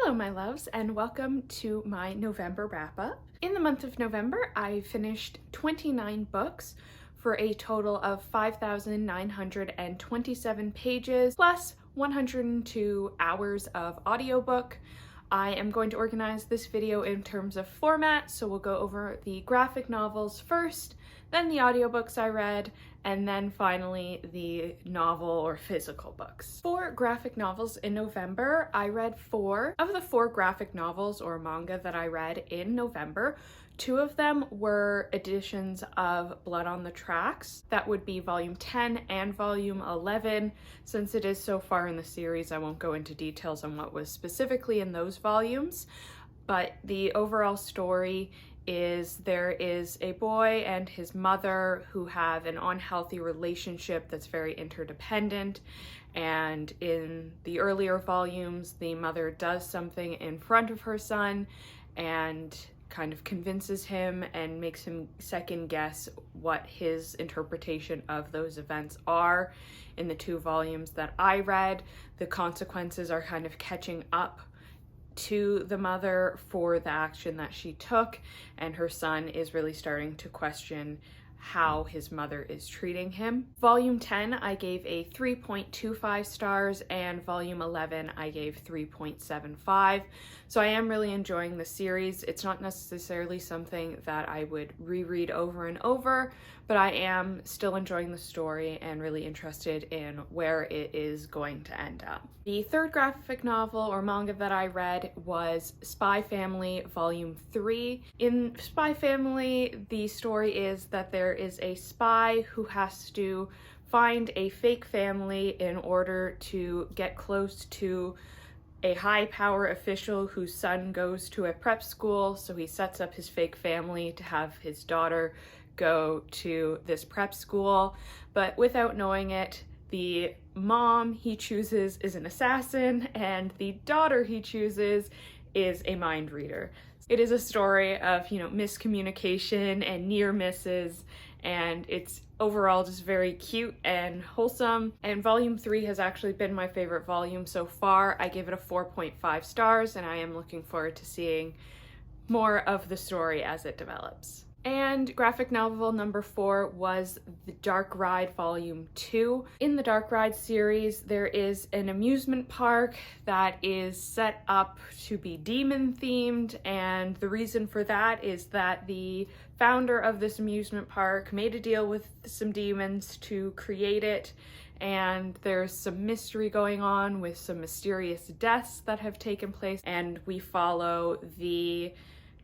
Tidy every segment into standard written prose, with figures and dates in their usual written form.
Hello my loves, and welcome to my November wrap-up. In the month of November, I finished 29 books for a total of 5,927 pages plus 102 hours of audiobook. I am going to organize this video in terms of format, so we'll go over the graphic novels first, then the audiobooks I read, and then finally the novel or physical books. For graphic novels in November, I read 4. Of the 4 graphic novels or manga that I read in November, 2 of them were editions of Blood on the Tracks. That would be volume 10 and volume 11. Since it is so far in the series, I won't go into details on what was specifically in those volumes, but the overall story is there is a boy and his mother who have an unhealthy relationship that's very interdependent, and in the earlier volumes the mother does something in front of her son and kind of convinces him and makes him second guess what his interpretation of those events are. In the 2 volumes that I read, the consequences are kind of catching up to the mother for the action that she took, and her son is really starting to question how his mother is treating him. Volume 10 I gave a 3.25 stars, and volume 11 I gave 3.75. So I am really enjoying the series. It's not necessarily something that I would reread over and over, but I am still enjoying the story and really interested in where it is going to end up. The 3rd graphic novel or manga that I read was Spy Family Volume 3. In Spy Family, the story is that there is a spy who has to find a fake family in order to get close to a high power official whose son goes to a prep school. So he sets up his fake family to have his daughter go to this prep school, but without knowing it, the mom he chooses is an assassin and the daughter he chooses is a mind reader. It is a story of, miscommunication and near misses, and it's overall just very cute and wholesome. And volume 3 has actually been my favorite volume so far. I gave it a 4.5 stars, and I am looking forward to seeing more of the story as it develops. And graphic novel number 4 was The Dark Ride Volume 2. In the Dark Ride series, there is an amusement park that is set up to be demon themed, and the reason for that is that the founder of this amusement park made a deal with some demons to create it, and there's some mystery going on with some mysterious deaths that have taken place, and we follow the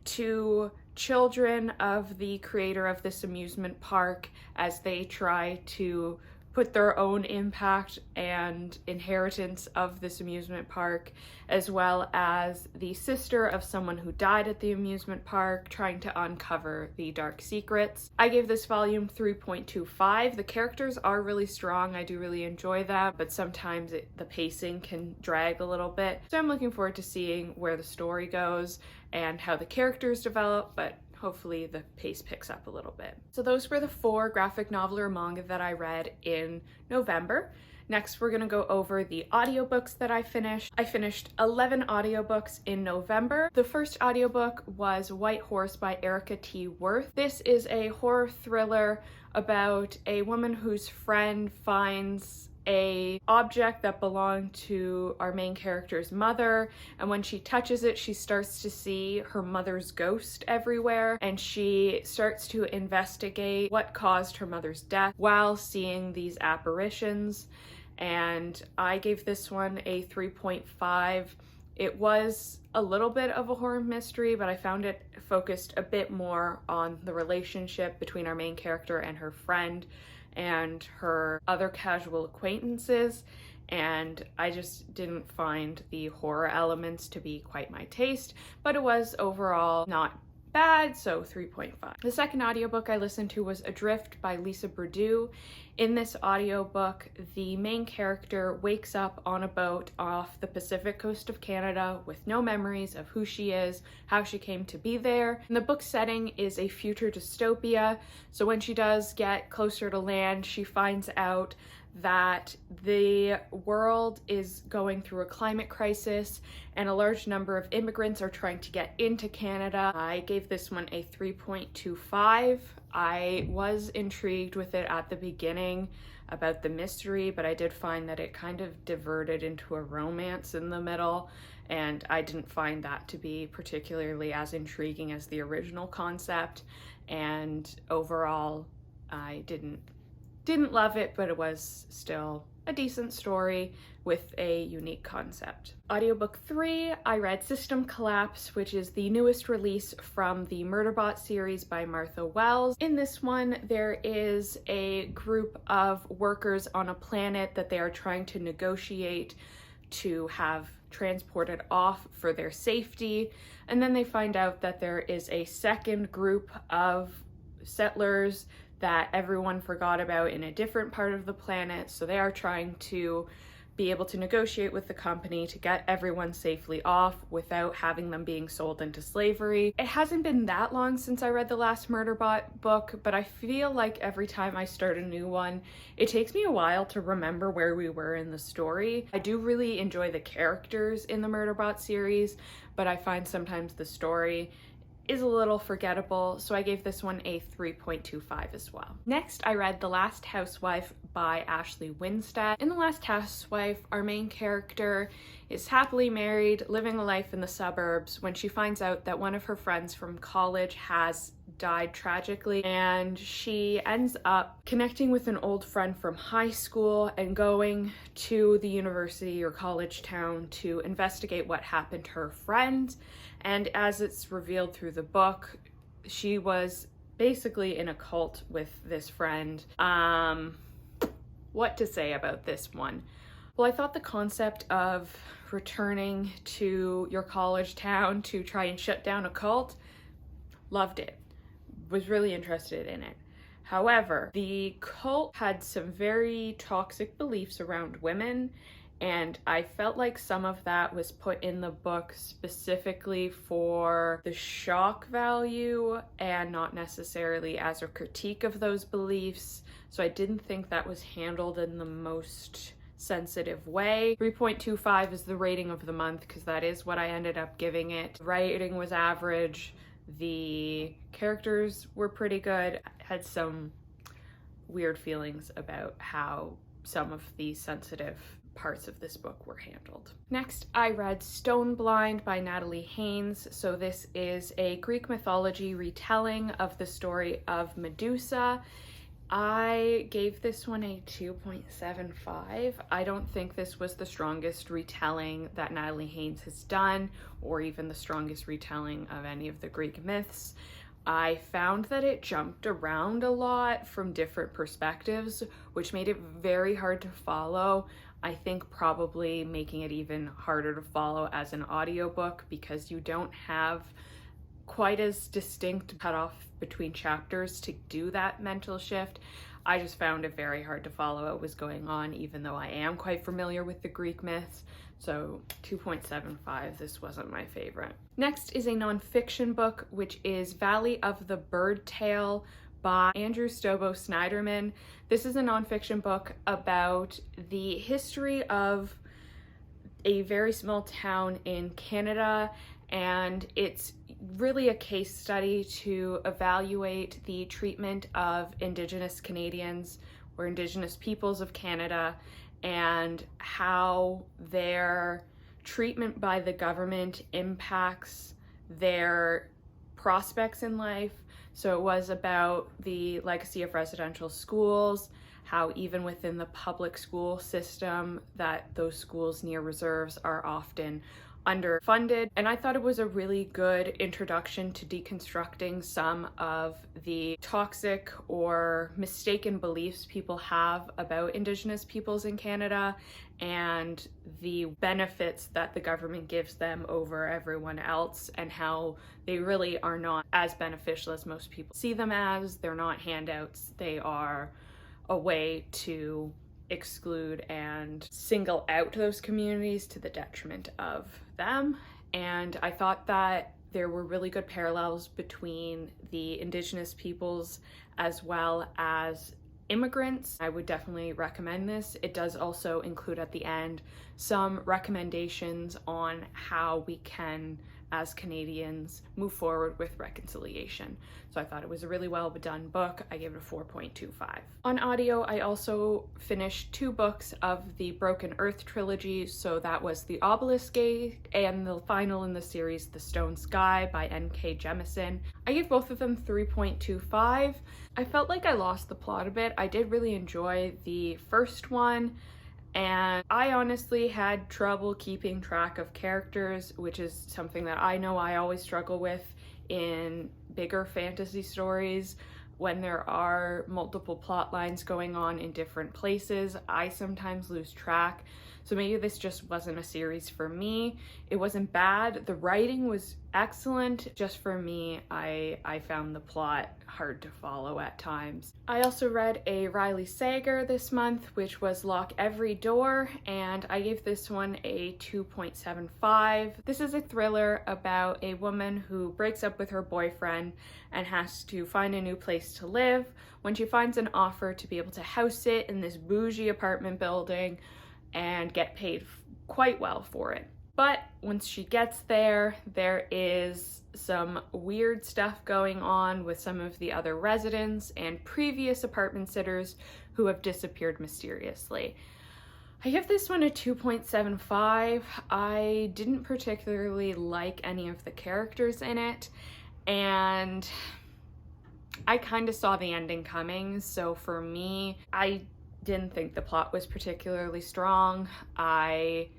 2 children of the creator of this amusement park as they try to put their own impact and inheritance of this amusement park, as well as the sister of someone who died at the amusement park trying to uncover the dark secrets. I gave this volume 3.25. The characters are really strong. I do really enjoy them, but sometimes the pacing can drag a little bit. So I'm looking forward to seeing where the story goes and how the characters develop, but hopefully the pace picks up a little bit. So those were the 4 graphic novel or manga that I read in November. Next, we're gonna go over the audiobooks that I finished. I finished 11 audiobooks in November. The first audiobook was White Horse by Erica T. Worth. This is a horror thriller about a woman whose friend finds a object that belonged to our main character's mother, and when she touches it, she starts to see her mother's ghost everywhere, and she starts to investigate what caused her mother's death while seeing these apparitions. And I gave this one a 3.5. It was a little bit of a horror mystery, but I found it focused a bit more on the relationship between our main character and her friend and her other casual acquaintances, and I just didn't find the horror elements to be quite my taste, but it was overall not bad, so 3.5. The second audiobook I listened to was Adrift by Lisa Burdue. In this audiobook, the main character wakes up on a boat off the Pacific coast of Canada with no memories of who she is, how she came to be there. And the book setting is a future dystopia, so when she does get closer to land, she finds out that the world is going through a climate crisis and a large number of immigrants are trying to get into Canada. I gave this one a 3.25. I was intrigued with it at the beginning about the mystery, but I did find that it kind of diverted into a romance in the middle, and I didn't find that to be particularly as intriguing as the original concept. And overall, I didn't love it, but it was still a decent story with a unique concept. Audiobook 3, I read System Collapse, which is the newest release from the Murderbot series by Martha Wells. In this one, there is a group of workers on a planet that they are trying to negotiate to have transported off for their safety, and then they find out that there is a second group of settlers that everyone forgot about in a different part of the planet, so they are trying to be able to negotiate with the company to get everyone safely off without having them being sold into slavery. It hasn't been that long since I read the last Murderbot book, but I feel like every time I start a new one, it takes me a while to remember where we were in the story. I do really enjoy the characters in the Murderbot series, but I find sometimes the story is a little forgettable, so I gave this one a 3.25 as well. Next, I read The Last Housewife by Ashley Winstead. In The Last Housewife, our main character is happily married, living a life in the suburbs, when she finds out that one of her friends from college has died tragically, and she ends up connecting with an old friend from high school and going to the university or college town to investigate what happened to her friend. And as it's revealed through the book, she was basically in a cult with this friend. What to say about this one? Well, I thought the concept of returning to your college town to try and shut down a cult, loved it. Was really interested in it. However, the cult had some very toxic beliefs around women, and I felt like some of that was put in the book specifically for the shock value and not necessarily as a critique of those beliefs. So I didn't think that was handled in the most sensitive way. 3.25 is the rating of the month because that is what I ended up giving it. The writing was average. The characters were pretty good. I had some weird feelings about how some of the sensitive parts of this book were handled. Next, I read Stone Blind by Natalie Haynes. So this is a Greek mythology retelling of the story of Medusa. I gave this one a 2.75. I don't think this was the strongest retelling that Natalie Haynes has done, or even the strongest retelling of any of the Greek myths. I found that it jumped around a lot from different perspectives, which made it very hard to follow. I think probably making it even harder to follow as an audiobook because you don't have quite as distinct cutoff between chapters to do that mental shift. I just found it very hard to follow what was going on, even though I am quite familiar with the Greek myths. So 2.75, this wasn't my favorite. Next is a nonfiction book, which is Valley of the Birdtail by Andrew Stobo Snyderman. This is a nonfiction book about the history of a very small town in Canada, and it's really a case study to evaluate the treatment of Indigenous Canadians or Indigenous peoples of Canada and how their treatment by the government impacts their prospects in life. So it was about the legacy of residential schools, how even within the public school system that those schools near reserves are often underfunded. And I thought it was a really good introduction to deconstructing some of the toxic or mistaken beliefs people have about Indigenous peoples in Canada and the benefits that the government gives them over everyone else, and how they really are not as beneficial as most people see them as. They're not handouts. They are a way to exclude and single out those communities to the detriment of them. And I thought that there were really good parallels between the Indigenous peoples as well as immigrants. I would definitely recommend this. It does also include at the end some recommendations on how we can, as Canadians, move forward with reconciliation. So I thought it was a really well done book. I gave it a 4.25. On audio, I also finished 2 books of the Broken Earth trilogy. So that was The Obelisk Gate and the final in the series, The Stone Sky by N.K. Jemisin. I gave both of them 3.25. I felt like I lost the plot a bit. I did really enjoy the first one, and I honestly had trouble keeping track of characters, which is something that I know I always struggle with in bigger fantasy stories. When there are multiple plot lines going on in different places, I sometimes lose track. So maybe this just wasn't a series for me. It wasn't bad. The writing was excellent. Just for me, I found the plot hard to follow at times. I also read a Riley Sager this month, which was Lock Every Door, and I gave this one a 2.75. This is a thriller about a woman who breaks up with her boyfriend and has to find a new place to live. When she finds an offer to be able to house sit in this bougie apartment building and get paid quite well for it. But once she gets there, there is some weird stuff going on with some of the other residents and previous apartment sitters who have disappeared mysteriously. I give this one a 2.75. I didn't particularly like any of the characters in it, and I kind of saw the ending coming, so for me, I didn't think the plot was particularly strong. I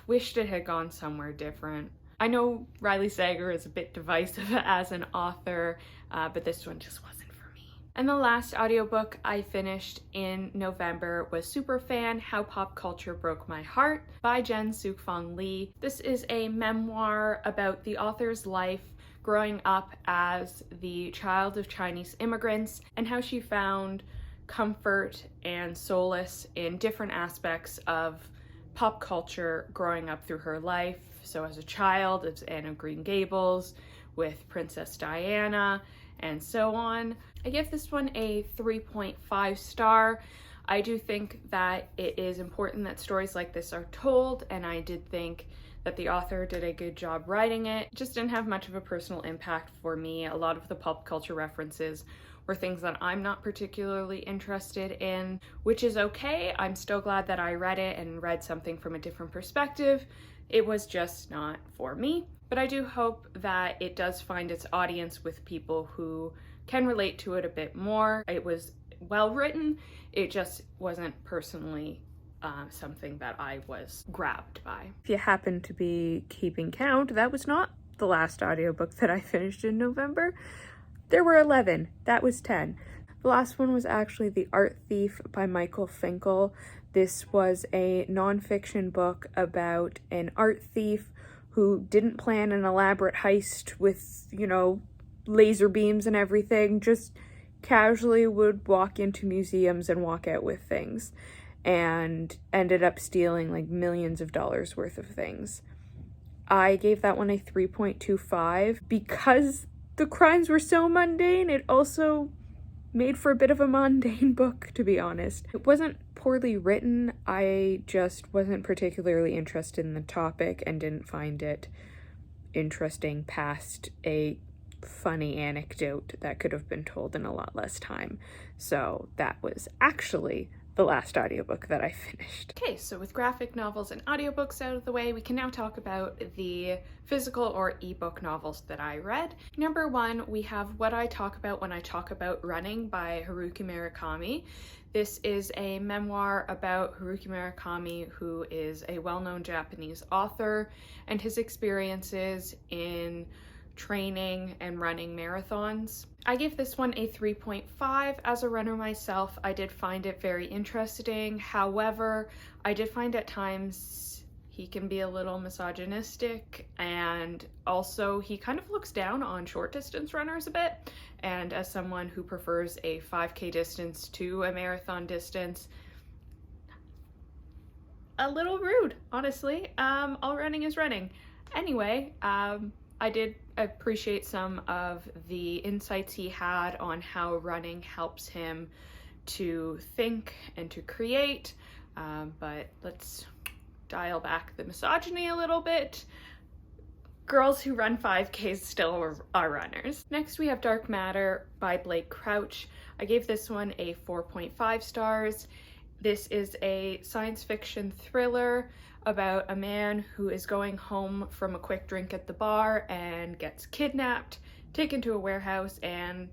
wished it had gone somewhere different. I know Riley Sager is a bit divisive as an author, but this one just wasn't for me. And the last audiobook I finished in November was Superfan, How Pop Culture Broke My Heart by Jen Sukfong Lee. This is a memoir about the author's life growing up as the child of Chinese immigrants and how she found comfort and solace in different aspects of pop culture growing up through her life. So as a child, it's Anne of Green Gables with Princess Diana and so on. I give this one a 3.5 star. I do think that it is important that stories like this are told, and I did think that the author did a good job writing it. It just didn't have much of a personal impact for me. A lot of the pop culture references were things that I'm not particularly interested in, which is okay. I'm still glad that I read it and read something from a different perspective. It was just not for me, but I do hope that it does find its audience with people who can relate to it a bit more. It was well written, it just wasn't personally something that I was grabbed by. If you happen to be keeping count, that was not the last audiobook that I finished in November. There were 11. That was 10. The last one was actually The Art Thief by Michael Finkel. This was a nonfiction book about an art thief who didn't plan an elaborate heist with, laser beams and everything, just casually would walk into museums and walk out with things, and ended up stealing like millions of dollars worth of things. I gave that one a 3.25 because the crimes were so mundane. It also made for a bit of a mundane book, to be honest. It wasn't poorly written. I just wasn't particularly interested in the topic and didn't find it interesting past a funny anecdote that could have been told in a lot less time. So that was actually the last audiobook that I finished. Okay, so with graphic novels and audiobooks out of the way, we can now talk about the physical or ebook novels that I read. Number 1, we have What I Talk About When I Talk About Running by Haruki Murakami. This is a memoir about Haruki Murakami, who is a well-known Japanese author, and his experiences in training and running marathons. I gave this one a 3.5. As a runner myself, I did find it very interesting. However, I did find at times he can be a little misogynistic, and also he kind of looks down on short distance runners a bit. And as someone who prefers a 5K distance to a marathon distance, a little rude, honestly. All running is running. Anyway, I did appreciate some of the insights he had on how running helps him to think and to create, but let's dial back the misogyny a little bit. Girls who run 5Ks still are runners. Next we have Dark Matter by Blake Crouch. I gave this one a 4.5 stars. This is a science fiction thriller about a man who is going home from a quick drink at the bar and gets kidnapped, taken to a warehouse, and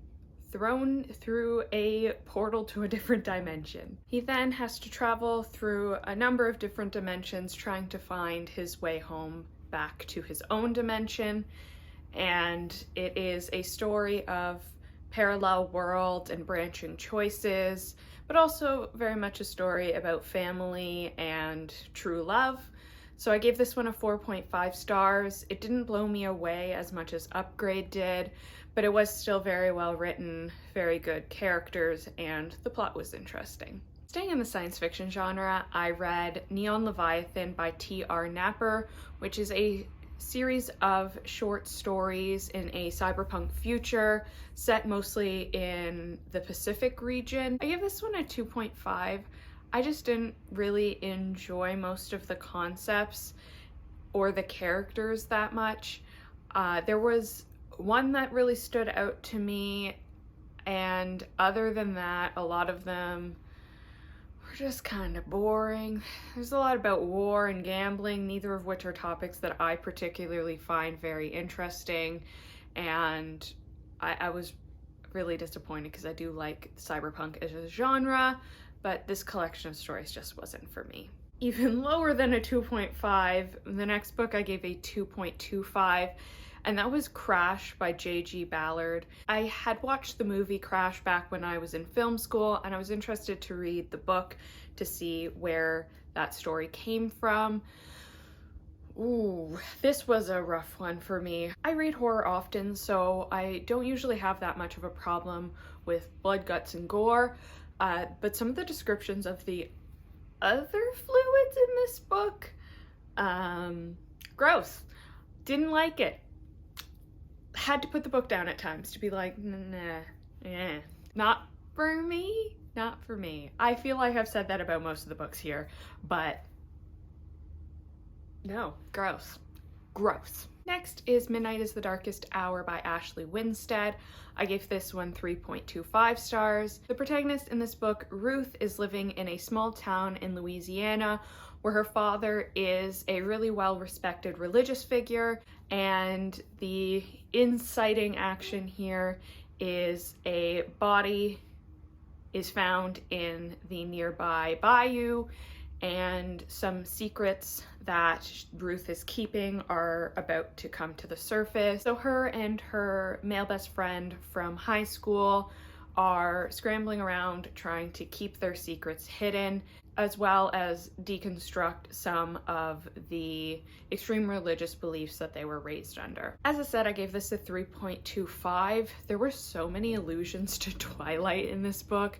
thrown through a portal to a different dimension. He then has to travel through a number of different dimensions trying to find his way home back to his own dimension, and it is a story of parallel worlds and branching choices, but also very much a story about family and true love. So I gave this one a 4.5 stars. It didn't blow me away as much as Upgrade did, but it was still very well written, very good characters, and the plot was interesting. Staying in the science fiction genre, I read Neon Leviathan by T.R. Napper, which is a series of short stories in a cyberpunk future set mostly in the Pacific region. I gave this one a 2.5. I just didn't really enjoy most of the concepts or the characters that much. There was one that really stood out to me, and other than that, a lot of them were just kind of boring. There's a lot about war and gambling, neither of which are topics that I particularly find very interesting, and I was really disappointed because I do like cyberpunk as a genre, but this collection of stories just wasn't for me. Even lower than a 2.5, the next book I gave a 2.25, and that was Crash by J.G. Ballard. I had watched the movie Crash back when I was in film school, and I was interested to read the book to see where that story came from. Ooh, this was a rough one for me. I read horror often, so I don't usually have that much of a problem with blood, guts, and gore, but some of the descriptions of the other fluids in this book, gross. Didn't like it. Had to put the book down at times to be like, nah, not for me, not for me. I feel like I've said that about most of the books here, but no, gross. Next is Midnight is the Darkest Hour by Ashley Winstead. I gave this one 3.25 stars. The protagonist in this book, Ruth, is living in a small town in Louisiana where her father is a really well-respected religious figure, and the inciting action here is a body is found in the nearby bayou, and some secrets that Ruth is keeping are about to come to the surface. So her and her male best friend from high school are scrambling around trying to keep their secrets hidden, as well as deconstruct some of the extreme religious beliefs that they were raised under. As I said, I gave this a 3.25. There were so many allusions to Twilight in this book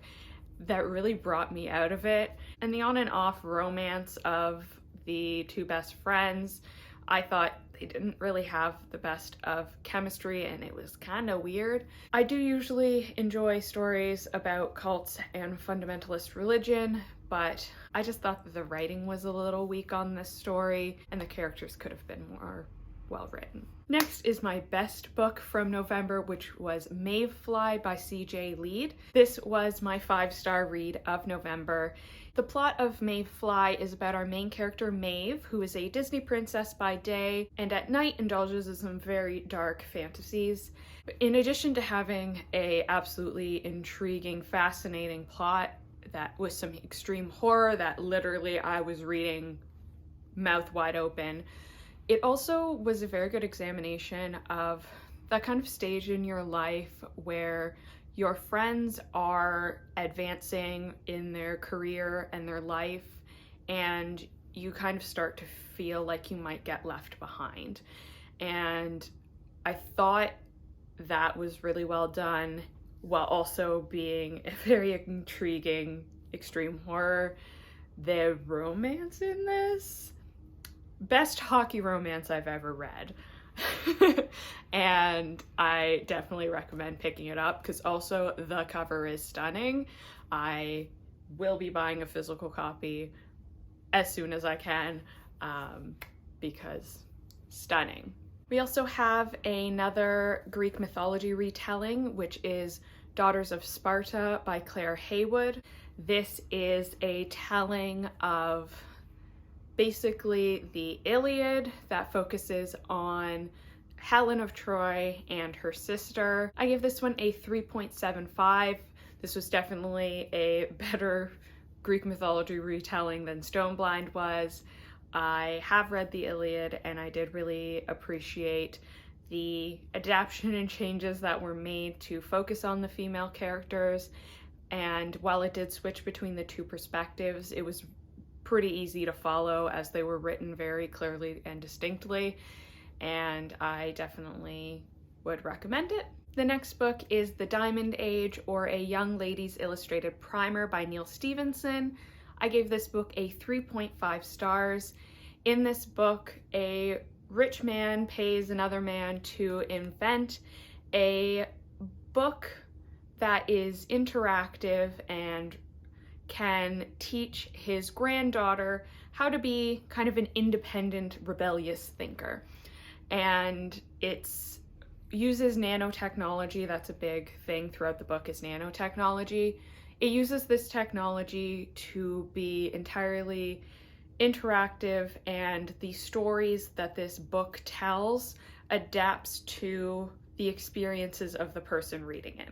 that really brought me out of it. And the on and off romance of the two best friends, I thought they didn't really have the best of chemistry, and it was kind of weird. I do usually enjoy stories about cults and fundamentalist religion, but I just thought that the writing was a little weak on this story, and the characters could have been more well written. Next is my best book from November, which was Maeve Fly by C.J. Lead. This was my 5-star read of November. The plot of Maeve Fly is about our main character Maeve, who is a Disney princess by day and at night indulges in some very dark fantasies. In addition to having a absolutely intriguing, fascinating plot that was some extreme horror that literally I was reading mouth wide open, it also was a very good examination of that kind of stage in your life where your friends are advancing in their career and their life, and you kind of start to feel like you might get left behind. And I thought that was really well done, while also being a very intriguing extreme horror. The romance in this, best hockey romance I've ever read. And I definitely recommend picking it up because also the cover is stunning. I will be buying a physical copy as soon as I can, because stunning. We also have another Greek mythology retelling, which is Daughters of Sparta by Claire Haywood. This is a telling of basically the Iliad that focuses on Helen of Troy and her sister. I give this one a 3.75. This was definitely a better Greek mythology retelling than Stoneblind was. I have read the Iliad and I did really appreciate the adaptation and changes that were made to focus on the female characters. And while it did switch between the two perspectives, it was pretty easy to follow as they were written very clearly and distinctly. And I definitely would recommend it. The next book is The Diamond Age, or A Young Lady's Illustrated Primer by Neil Stevenson. I gave this book a 3.5 stars. In this book, a rich man pays another man to invent a book that is interactive and can teach his granddaughter how to be kind of an independent, rebellious thinker. And it's uses nanotechnology. That's a big thing throughout the book, is nanotechnology. It uses this technology to be entirely interactive, and the stories that this book tells adapts to the experiences of the person reading it.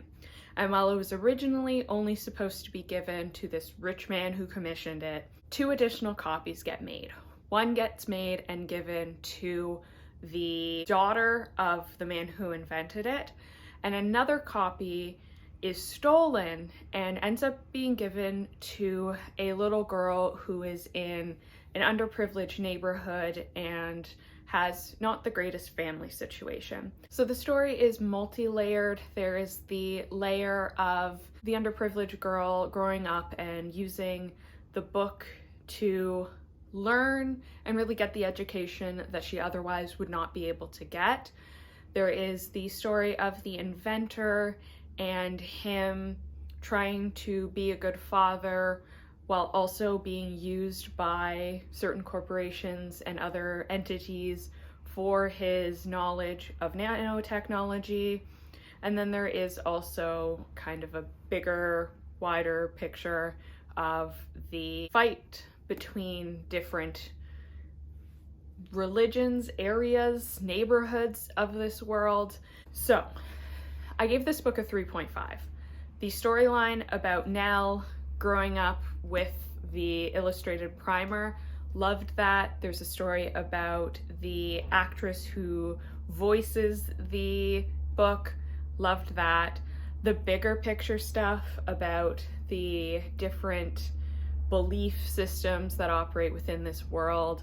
And while it was originally only supposed to be given to this rich man who commissioned it, 2 additional copies get made. One gets made and given to the daughter of the man who invented it, and another copy is stolen and ends up being given to a little girl who is in an underprivileged neighborhood and has not the greatest family situation. So the story is multi-layered. There is the layer of the underprivileged girl growing up and using the book to learn and really get the education that she otherwise would not be able to get. There is the story of the inventor and him trying to be a good father while also being used by certain corporations and other entities for his knowledge of nanotechnology. And then there is also kind of a bigger, wider picture of the fight between different religions, areas, neighborhoods of this world. So I gave this book a 3.5. The storyline about Nell growing up with the illustrated primer, loved that. There's a story about the actress who voices the book, loved that. The bigger picture stuff about the different belief systems that operate within this world,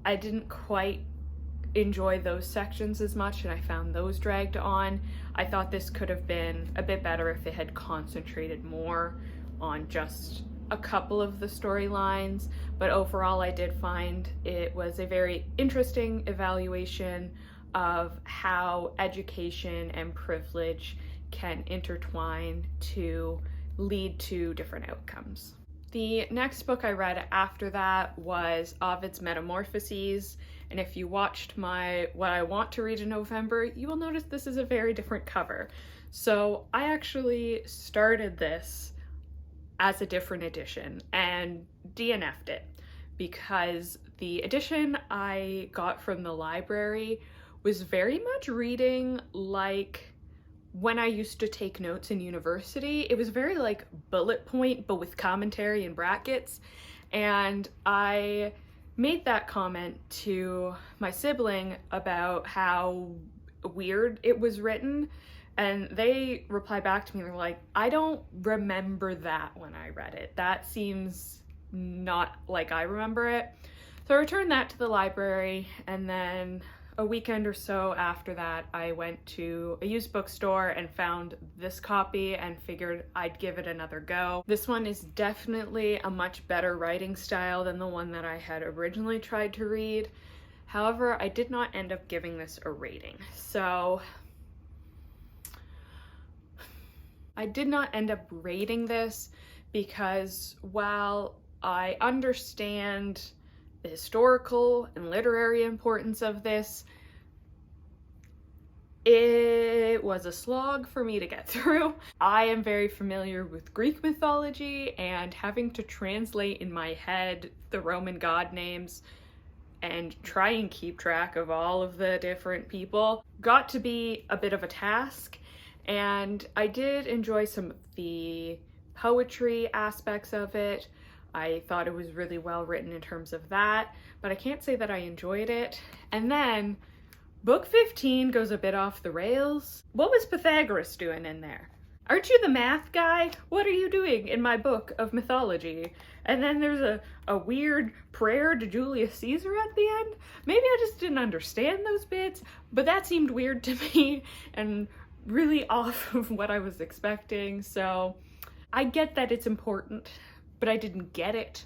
I didn't quite enjoy those sections as much, and I found those dragged on. I thought this could have been a bit better if it had concentrated more on just a couple of the storylines, but overall I did find it was a very interesting evaluation of how education and privilege can intertwine to lead to different outcomes. The next book I read after that was Ovid's Metamorphoses, and if you watched my What I Want to Read in November, you will notice this is a very different cover. So I actually started this as a different edition and DNF'd it because the edition I got from the library was very much reading like when I used to take notes in university. It was very like bullet point, but with commentary and brackets. And I made that comment to my sibling about how weird it was written. And they replied back to me, they're like, I don't remember that when I read it. That seems not like I remember it. So I returned that to the library, and then a weekend or so after that, I went to a used bookstore and found this copy and figured I'd give it another go. This one is definitely a much better writing style than the one that I had originally tried to read. However, I did not end up giving this a rating. So I did not end up rating this because while I understand the historical and literary importance of this, it was a slog for me to get through. I am very familiar with Greek mythology, and having to translate in my head the Roman god names and try and keep track of all of the different people got to be a bit of a task. And I did enjoy some of the poetry aspects of it. I thought it was really well written in terms of that, but I can't say that I enjoyed it. And then book 15 goes a bit off the rails. What was Pythagoras doing in there? Aren't you the math guy? What are you doing in my book of mythology? And then there's a weird prayer to Julius Caesar at the end. Maybe I just didn't understand those bits, but that seemed weird to me and really off of what I was expecting. So I get that it's important, but I didn't get it.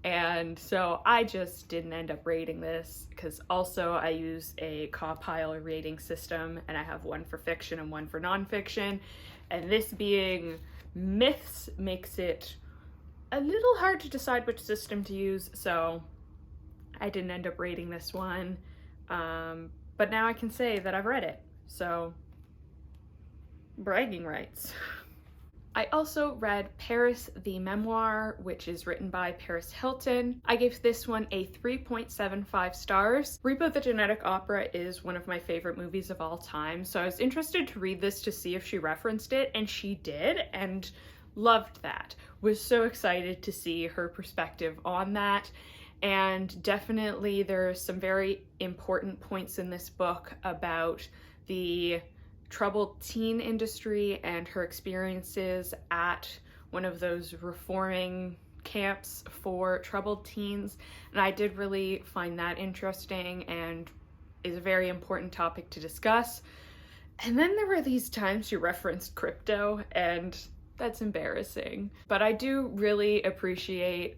And so I just didn't end up rating this, because also I use a compile rating system, and I have one for fiction and one for nonfiction. And this being myths makes it a little hard to decide which system to use, so I didn't end up rating this one. But now I can say that I've read it, so bragging rights. I also read Paris the Memoir, which is written by Paris Hilton. I gave this one a 3.75 stars. Repo the Genetic Opera is one of my favorite movies of all time, so I was interested to read this to see if she referenced it, and she did, and loved that. Was so excited to see her perspective on that. And definitely there's some very important points in this book about the troubled teen industry and her experiences at one of those reforming camps for troubled teens. And I did really find that interesting and is a very important topic to discuss. And then there were these times she referenced crypto, and that's embarrassing. But I do really appreciate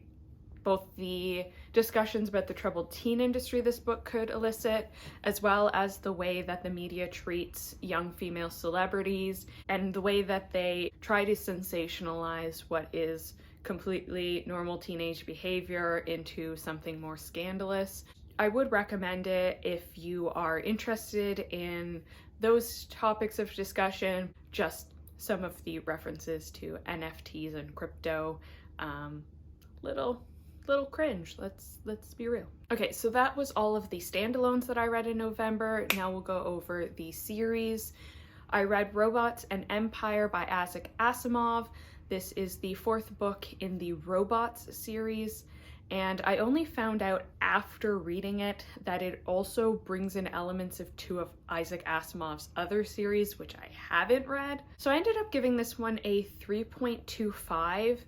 both the discussions about the troubled teen industry this book could elicit, as well as the way that the media treats young female celebrities and the way that they try to sensationalize what is completely normal teenage behavior into something more scandalous. I would recommend it if you are interested in those topics of discussion. Just some of the references to NFTs and crypto, little cringe, let's be real. Okay, so that was all of the standalones that I read in November. Now we'll go over the series. I read Robots and Empire by Isaac Asimov. This is the 4th book in the Robots series, and I only found out after reading it that it also brings in elements of 2 of Isaac Asimov's other series, which I haven't read. So I ended up giving this one a 3.25.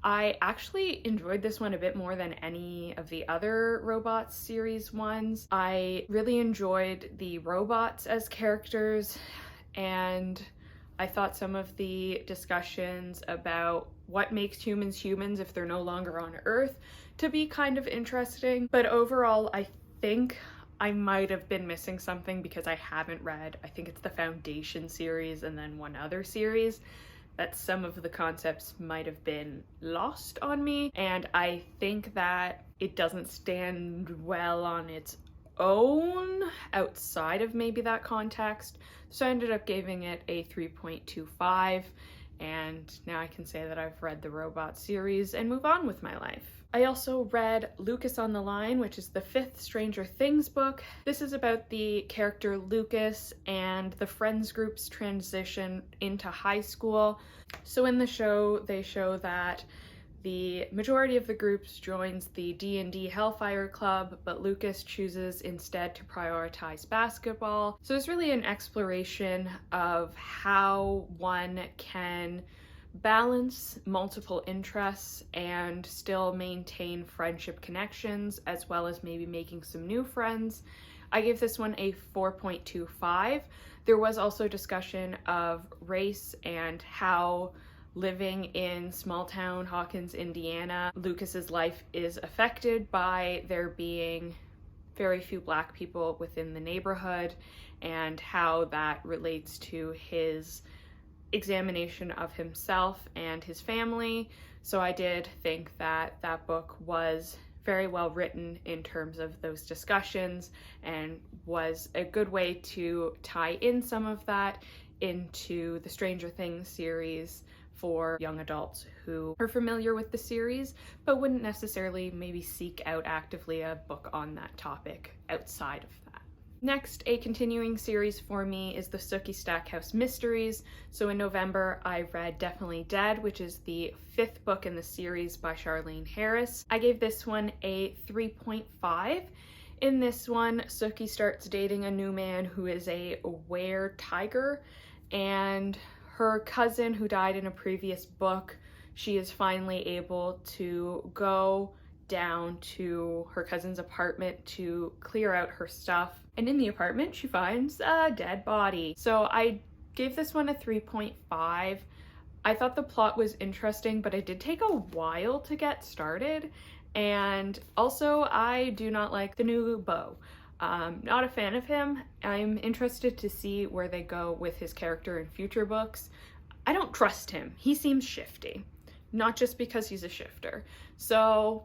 I actually enjoyed this one a bit more than any of the other Robots series ones. I really enjoyed the robots as characters, and I thought some of the discussions about what makes humans humans if they're no longer on Earth to be kind of interesting. But overall, I think I might have been missing something because I haven't read, I think it's the Foundation series and then one other series, that some of the concepts might have been lost on me. And I think that it doesn't stand well on its own outside of maybe that context. So I ended up giving it a 3.25. And now I can say that I've read the Robot series and move on with my life. I also read Lucas on the Line, which is the 5th Stranger Things book. This is about the character Lucas and the friends group's transition into high school. So in the show, they show that the majority of the groups joins the D&D Hellfire Club, but Lucas chooses instead to prioritize basketball. So it's really an exploration of how one can balance multiple interests and still maintain friendship connections, as well as maybe making some new friends. I gave this one a 4.25. There was also discussion of race and how living in small town Hawkins, Indiana, Lucas's life is affected by there being very few Black people within the neighborhood, and how that relates to his examination of himself and his family. So I did think that that book was very well written in terms of those discussions and was a good way to tie in some of that into the Stranger Things series for young adults who are familiar with the series but wouldn't necessarily maybe seek out actively a book on that topic outside of that. Next, a continuing series for me is the Sookie Stackhouse Mysteries. So in November, I read Definitely Dead, which is the 5th book in the series by Charlaine Harris. I gave this one a 3.5. In this one, Sookie starts dating a new man who is a were-tiger, and her cousin who died in a previous book, she is finally able to go down to her cousin's apartment to clear out her stuff. And in the apartment, she finds a dead body. So I gave this one a 3.5. I thought the plot was interesting, but it did take a while to get started. And also, I do not like the new beau. Not a fan of him. I'm interested to see where they go with his character in future books. I don't trust him. He seems shifty, not just because he's a shifter. So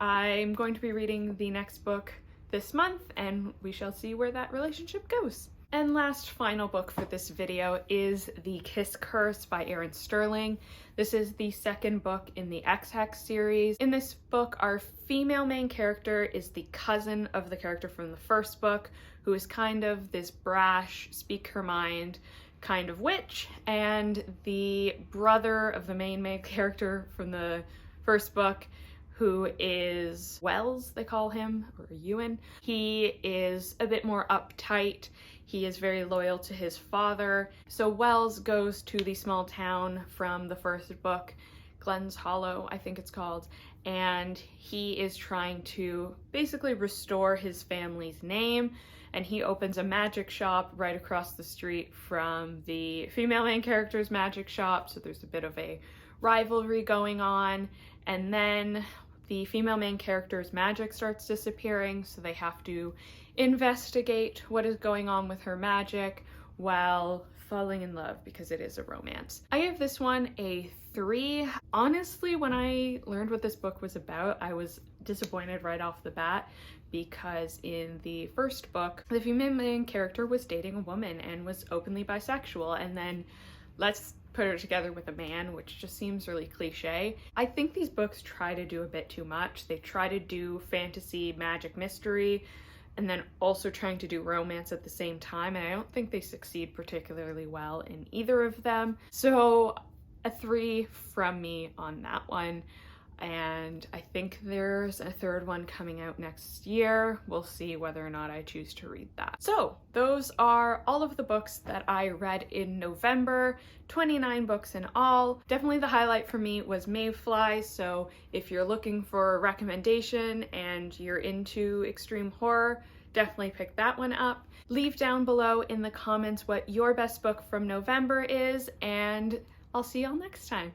I'm going to be reading the next book this month, and we shall see where that relationship goes. And last final book for this video is The Kiss Curse by Erin Sterling. This is the 2nd book in the X-Hex series. In this book, our female main character is the cousin of the character from the 1st book, who is kind of this brash, speak her mind kind of witch, and the brother of the main character from the 1st book, who is Wells, they call him, or Ewan. He is a bit more uptight. He is very loyal to his father. So Wells goes to the small town from the 1st book, Glens Hollow, I think it's called, and he is trying to basically restore his family's name, and he opens a magic shop right across the street from the female main character's magic shop, so there's a bit of a rivalry going on. And then the female main character's magic starts disappearing, so they have to investigate what is going on with her magic while falling in love, because it is a romance. I gave this one a 3. Honestly, when I learned what this book was about, I was disappointed right off the bat, because in the 1st book, the female main character was dating a woman and was openly bisexual, and then let's put her together with a man, which just seems really cliche. I think these books try to do a bit too much. They try to do fantasy, magic, mystery, and then also trying to do romance at the same time, and I don't think they succeed particularly well in either of them. So a 3 from me on that one. And I think there's a 3rd one coming out next year. We'll see whether or not I choose to read that. So those are all of the books that I read in November, 29 books in all. Definitely the highlight for me was Maeve Fly, so if you're looking for a recommendation and you're into extreme horror, definitely pick that one up. Leave down below in the comments what your best book from November is, and I'll see y'all next time.